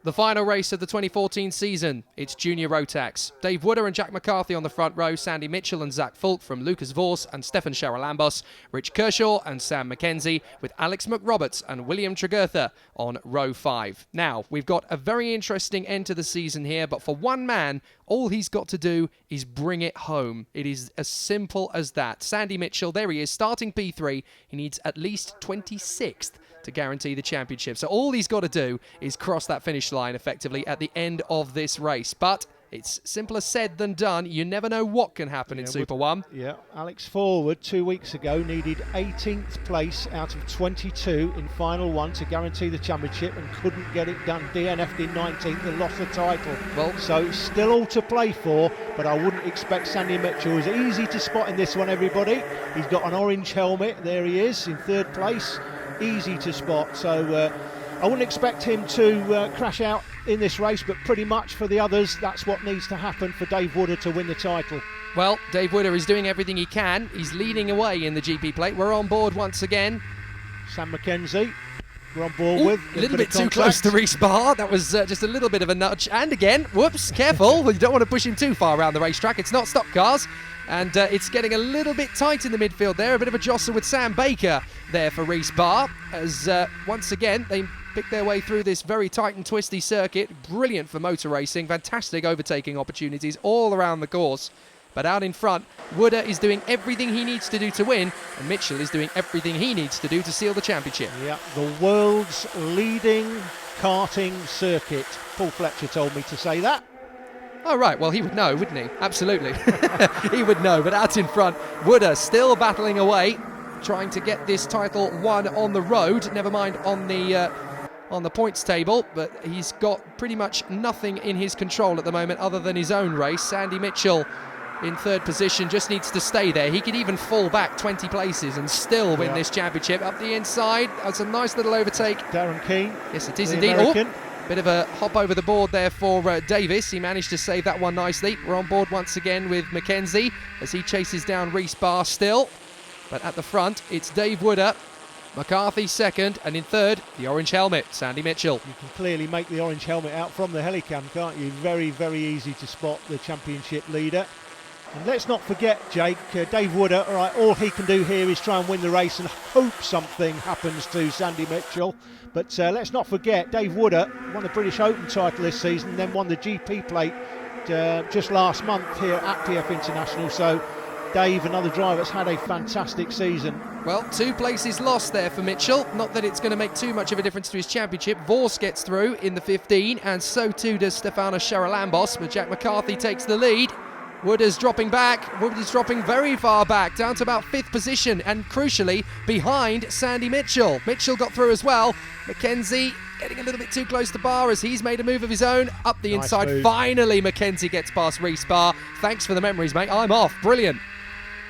The final race of the 2014 season, it's Junior Rotax. Dave Wooder and Jack McCarthy on the front row, Sandy Mitchell and Zach Fulk from Lucas Vors and Stefan Charalambos, Rich Kershaw and Sam McKenzie with Alex McRoberts and William Tregurtha on row 5. Now, we've got a very interesting end to the season here, but for one man, all he's got to do is bring it home. It is as simple as that. Sandy Mitchell, there he is, starting P3. He needs at least 26th to guarantee the championship. So all he's got to do is cross that finish line effectively at the end of this race. But it's simpler said than done. You never know what can happen in Super 1. Yeah, Alex Forward 2 weeks ago needed 18th place out of 22 in final 1 to guarantee the championship and couldn't get it done. DNF'd in 19th and lost the title. Well, so still all to play for, but I wouldn't expect Sandy Mitchell. It's easy to spot in this one, everybody. He's got an orange helmet. There he is in 3rd place. Easy to spot, so I wouldn't expect him to crash out in this race, but pretty much for the others, that's what needs to happen for Dave Wooder to win the title. Well, Dave Wooder is doing everything he can. He's leading away in the GP plate. We're on board once again. Sam McKenzie, we're on board with. A little bit too close to Reese-Bar. That was just a little bit of a nudge. And again, whoops, careful. You don't want to push him too far around the racetrack. It's not stock cars. And it's getting a little bit tight in the midfield there. A bit of a jostle with Sam Baker there for Reese-Bar. As once again, they pick their way through this very tight and twisty circuit. Brilliant for motor racing. Fantastic overtaking opportunities all around the course. But out in front, Wooder is doing everything he needs to do to win, and Mitchell is doing everything he needs to do to seal the championship. Yeah, the world's leading karting circuit. Paul Fletcher told me to say that. Oh, right. Well, he would know, wouldn't he? Absolutely. He would know. But out in front, Wooder still battling away, trying to get this title won on the road, never mind on the points table. But he's got pretty much nothing in his control at the moment other than his own race. Sandy Mitchell in 3rd position just needs to stay there. He could even fall back 20 places and still win this championship. Up the inside, that's a nice little overtake. Darren Keane. Yes, it is indeed. Bit of a hop over the board there for Davis. He managed to save that one nicely. We're on board once again with McKenzie as he chases down Reese-Bar still. But at the front, it's Dave Wooder. McCarthy 2nd, and in 3rd, the orange helmet, Sandy Mitchell. You can clearly make the orange helmet out from the helicam, can't you? Very, very easy to spot the championship leader. And let's not forget, Jake, Dave Wooder, all he can do here is try and win the race and hope something happens to Sandy Mitchell. But let's not forget, Dave Wooder won the British Open title this season, then won the GP plate just last month here at PF International. So Dave, another driver, has had a fantastic season. Well, 2 places lost there for Mitchell. Not that it's going to make too much of a difference to his championship. Vors gets through in the 15, and so too does Stefano Charalambos, but Jack McCarthy takes the lead. Wooder's dropping back. Wooder's dropping very far back, down to about 5th position, and crucially, behind Sandy Mitchell. Mitchell got through as well. McKenzie getting a little bit too close to Bar as he's made a move of his own. Up the inside. Move. Finally, McKenzie gets past Reese-Bar. Thanks for the memories, mate. I'm off. Brilliant.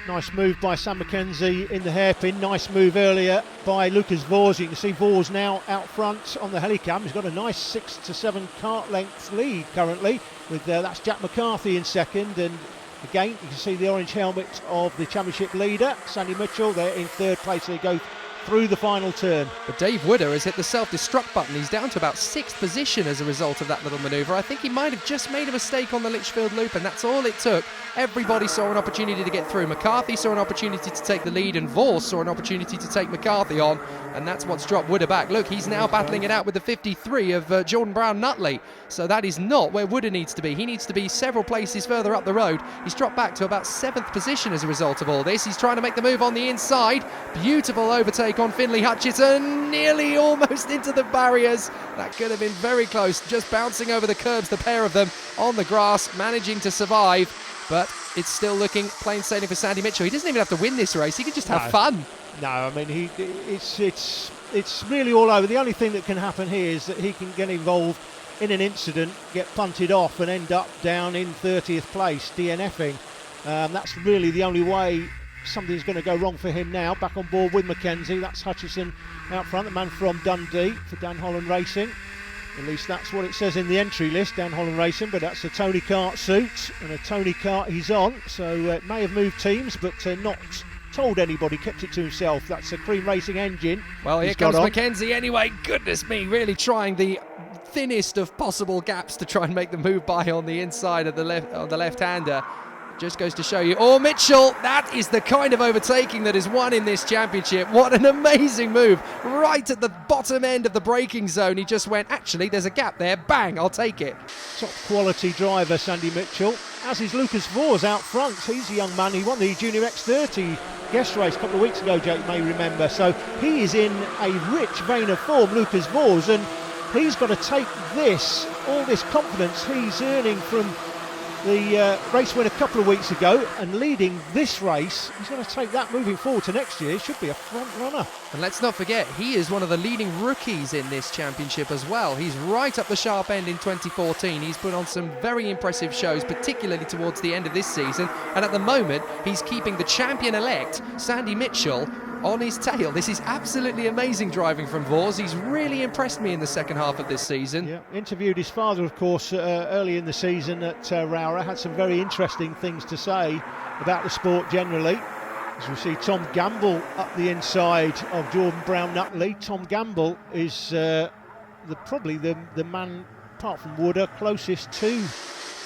Nice move by Sam McKenzie in the hairpin. Nice move earlier by Lucas Vors. You can see Vors now out front on the helicam. He's got a nice 6 to 7 kart length lead currently. With that's Jack McCarthy in 2nd, and again you can see the orange helmet of the championship leader, Sandy Mitchell. They're in 3rd place. They go through the final turn. But Dave Wooder has hit the self-destruct button. He's down to about 6th position as a result of that little manoeuvre. I think he might have just made a mistake on the Litchfield loop, and that's all it took. Everybody saw an opportunity to get through. McCarthy saw an opportunity to take the lead, and Vors saw an opportunity to take McCarthy on, and that's what's dropped Wooder back. Look, he's now battling it out with the 53 of Jordan Brown-Nutley. So that is not where Wooder needs to be. He needs to be several places further up the road. He's dropped back to about 7th position as a result of all this. He's trying to make the move on the inside. Beautiful overtake on Finley Hutchison, nearly almost into the barriers. That could have been very close, just bouncing over the curbs, the pair of them on the grass, managing to survive. But it's still looking plain sailing for Sandy Mitchell. He doesn't even have to win this race. He can just have fun. No, I mean, it's really all over. The only thing that can happen here is that he can get involved in an incident, get punted off and end up down in 30th place, DNFing. That's really the only way something's going to go wrong for him now. Back on board with McKenzie. That's Hutchison out front, the man from Dundee for Dan Holland Racing. At least that's what it says in the entry list, Dan Holland Racing, but that's a Tony Kart suit and a Tony Kart he's on. So it may have moved teams, but not told anybody, kept it to himself. That's a Cream Racing engine. Well, here comes McKenzie anyway. Goodness me, really trying the thinnest of possible gaps to try and make the move by on the inside of the left-hander. Just goes to show you. Oh, Mitchell, that is the kind of overtaking that is won in this championship. What an amazing move. Right at the bottom end of the braking zone. He just went, actually, there's a gap there. Bang, I'll take it. Top quality driver, Sandy Mitchell. As is Lucas Vors out front. He's a young man. He won the Junior X30 guest race a couple of weeks ago, Jake, you may remember. So he is in a rich vein of form, Lucas Vors, and he's got to take this, all this confidence he's earning from the race win a couple of weeks ago and leading this race. He's going to take that moving forward to next year. He should be a front runner. And let's not forget, he is one of the leading rookies in this championship as well. He's right up the sharp end in 2014. He's put on some very impressive shows, particularly towards the end of this season. And at the moment, he's keeping the champion-elect, Sandy Mitchell, on his tail. This is absolutely amazing driving from Vors. He's really impressed me in the second half of this season. Yeah, interviewed his father, of course, early in the season at Rowra. Had some very interesting things to say about the sport generally. As we see Tom Gamble up the inside of Jordan Brown-Nutley. Tom Gamble is probably the man, apart from Wooder, closest to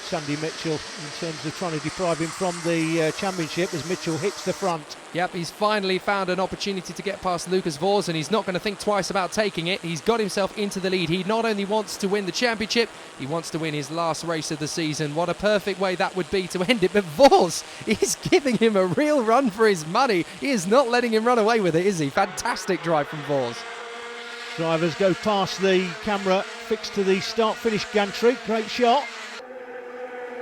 Sandy Mitchell in terms of trying to deprive him from the championship as Mitchell hits the front. Yep, he's finally found an opportunity to get past Lucas Vors, and he's not going to think twice about taking it. He's got himself into the lead. He not only wants to win the championship, he wants to win his last race of the season. What a perfect way that would be to end it. But Vors is giving him a real run for his money. He is not letting him run away with it, is he? Fantastic drive from Vors. Drivers go past the camera, fixed to the start-finish gantry. Great shot.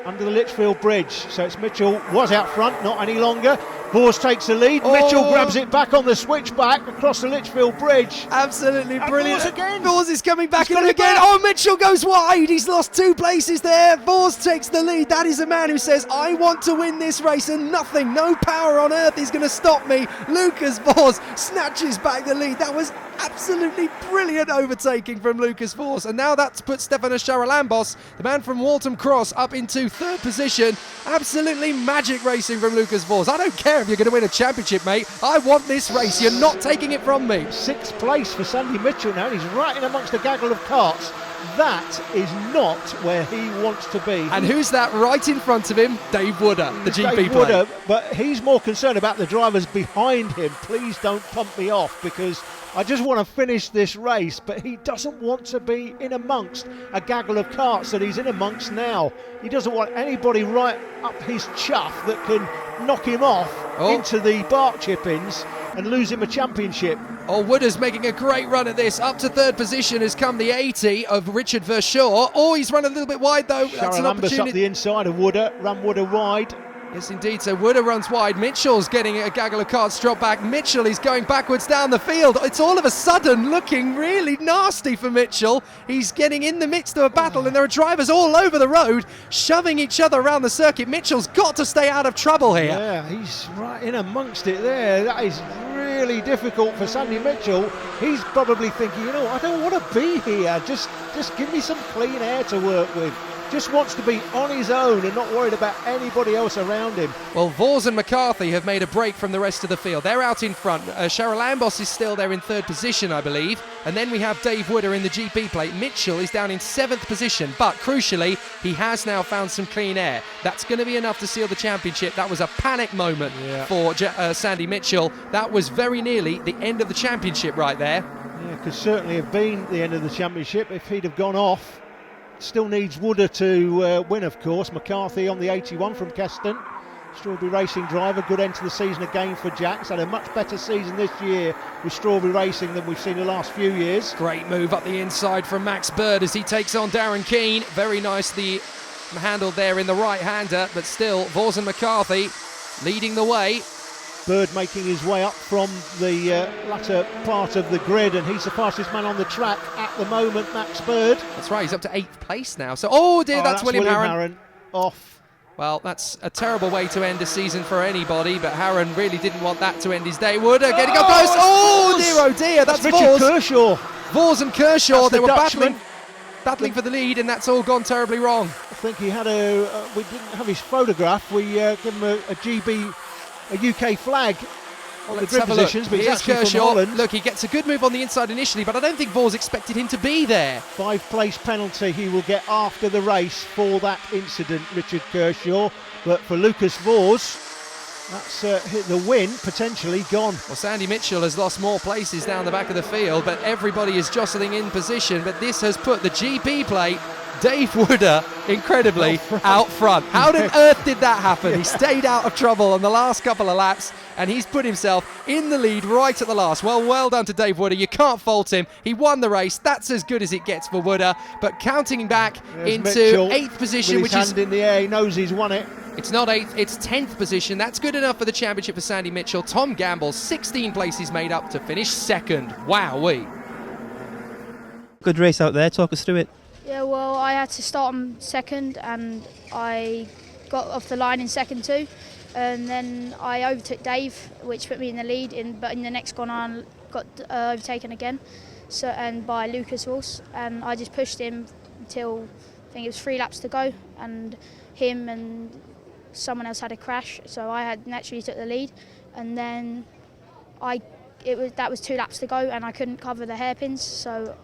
Under the Litchfield Bridge, so it's Mitchell was out front, not any longer. Vors takes the lead. Oh. Mitchell grabs it back on the switchback across the Litchfield Bridge. Absolutely brilliant. Vors again. Vors is coming back He's in got it again. back. Oh, Mitchell goes wide. He's lost 2 places there. Vors takes the lead. That is a man who says, I want to win this race, and nothing, no power on earth is going to stop me. Lucas Vors snatches back the lead. That was absolutely brilliant overtaking from Lucas Vors, and now that's put Stefanos Charalambos, the man from Waltham Cross, up into 3rd position. Absolutely magic racing from Lucas Vors. I don't care if you're going to win a championship, mate. I want this race. You're not taking it from me. 6th place for Sandy Mitchell now. He's right in amongst a gaggle of carts. That is not where he wants to be. And who's that right in front of him? Dave Wooder, the GP Dave player. Wooder, but he's more concerned about the drivers behind him. Please don't pump me off, because I just want to finish this race. But he doesn't want to be in amongst a gaggle of carts that he's in amongst now. He doesn't want anybody right up his chuff that can knock him off into the bark chippings and lose him a championship. Oh, Wooder's making a great run at this. Up to 3rd position has come the 80 of Richard Verschaw. Oh, he's run a little bit wide though. That's an Charalambos opportunity. up the inside of Wooder, ran Wooder wide. Yes, indeed. So Wooder runs wide. Mitchell's getting a gaggle of carts drop back. Mitchell is going backwards down the field. It's all of a sudden looking really nasty for Mitchell. He's getting in the midst of a battle, and there are drivers all over the road shoving each other around the circuit. Mitchell's got to stay out of trouble here. Yeah, he's right in amongst it there. That is really difficult for Sandy Mitchell. He's probably thinking, you know, I don't want to be here. Just give me some clean air to work with. Just wants to be on his own and not worried about anybody else around him. Well, Vors and McCarthy have made a break from the rest of the field. They're out in front. Charalambos is still there in 3rd position, I believe. And then we have Dave Wooder in the GP plate. Mitchell is down in 7th position. But crucially, he has now found some clean air. That's going to be enough to seal the championship. That was a panic moment for Sandy Mitchell. That was very nearly the end of the championship right there. Yeah, could certainly have been the end of the championship if he'd have gone off. Still needs Wooder to win, of course. McCarthy on the 81 from Keston. Strawberry Racing driver, good end to the season again for Jack's. Had a much better season this year with Strawberry Racing than we've seen the last few years. Great move up the inside from Max Bird as he takes on Darren Keane. Very nicely handled there in the right-hander, but still Vors and McCarthy leading the way. Bird making his way up from the latter part of the grid, and he's the fastest man on the track at the moment, Max Bird. That's right, he's up to 8th place now. So, oh dear, that's William Harron. Off. Well, that's a terrible way to end a season for anybody, but Harron really didn't want that to end his day. Wooder getting up close. Oh dear, that's Richard Vors. Kershaw. Vors and Kershaw, they were Dutchman. battling for the lead, and that's all gone terribly wrong. I think he had we didn't have his photograph. We gave him a UK flag on the Let's grid have a look. positions, but he's Here's actually from Kershaw. Holland. Look, he gets a good move on the inside initially, but I don't think Vors expected him to be there. 5-place penalty he will get after the race for that incident, Richard Kershaw. But for Lucas Vors, that's the win potentially gone. Well, Sandy Mitchell has lost more places down the back of the field, but everybody is jostling in position. But this has put the GP plate, Dave Wooder, incredibly out front. How on earth did that happen? He stayed out of trouble on the last couple of laps, and he's put himself in the lead right at the last. Well done to Dave Wooder. You can't fault him. He won the race. That's as good as it gets for Wooder. But counting back into Mitchell 8th position, with his hand in the air, he knows he's won it. It's not 8th, it's 10th position. That's good enough for the championship for Sandy Mitchell. Tom Gamble, 16 places made up to finish 2nd. Wowee. Good race out there, talk us through it. Yeah, well, I had to start on 2nd and I got off the line in 2nd too. And then I overtook Dave, which put me in the lead, but in the next one I got overtaken again, and by Lucas Vors. And I just pushed him until I think it was 3 laps to go, and him and someone else had a crash, so I had naturally took the lead, and then that was 2 laps to go, and I couldn't cover the hairpins, so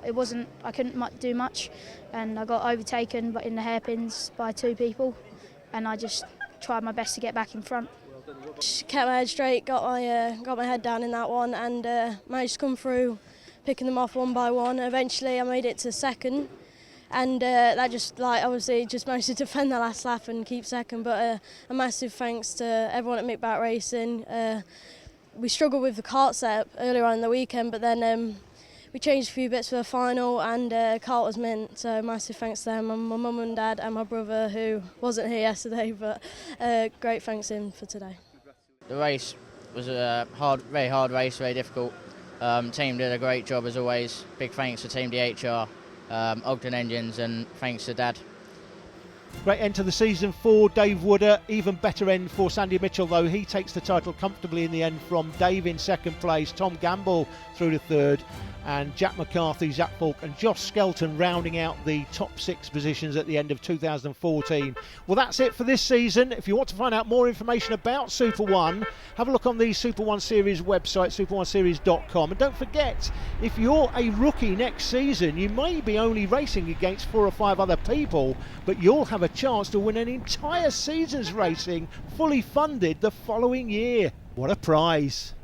I couldn't do much, and I got overtaken, but in the hairpins by 2 people, and I just tried my best to get back in front. Just kept my head straight, got my head down in that one, and managed to come through, picking them off one by one. Eventually, I made it to 2nd. And that just obviously just managed to defend the last lap and keep 2nd. But a massive thanks to everyone at Mick Racing. We struggled with the kart setup earlier on in the weekend, but then we changed a few bits for the final, and kart was mint. So massive thanks to them, and my mum and dad and my brother, who wasn't here yesterday, but great thanks to him for today. The race was a very hard race, very difficult. Team did a great job as always. Big thanks to Team DHR. Ogden Engines, and thanks to Dad. Great end to the season for Dave Wooder. Even better end for Sandy Mitchell, though. He takes the title comfortably in the end from Dave in 2nd place, Tom Gamble through to 3rd, and Jack McCarthy, Zach Falk and Josh Skelton rounding out the top 6 positions at the end of 2014. Well, that's it for this season. If you want to find out more information about Super One, have a look on the Super One Series website, superoneseries.com. And don't forget, if you're a rookie next season, you may be only racing against 4 or 5 other people, but you'll have a chance to win an entire season's racing fully funded the following year. What a prize!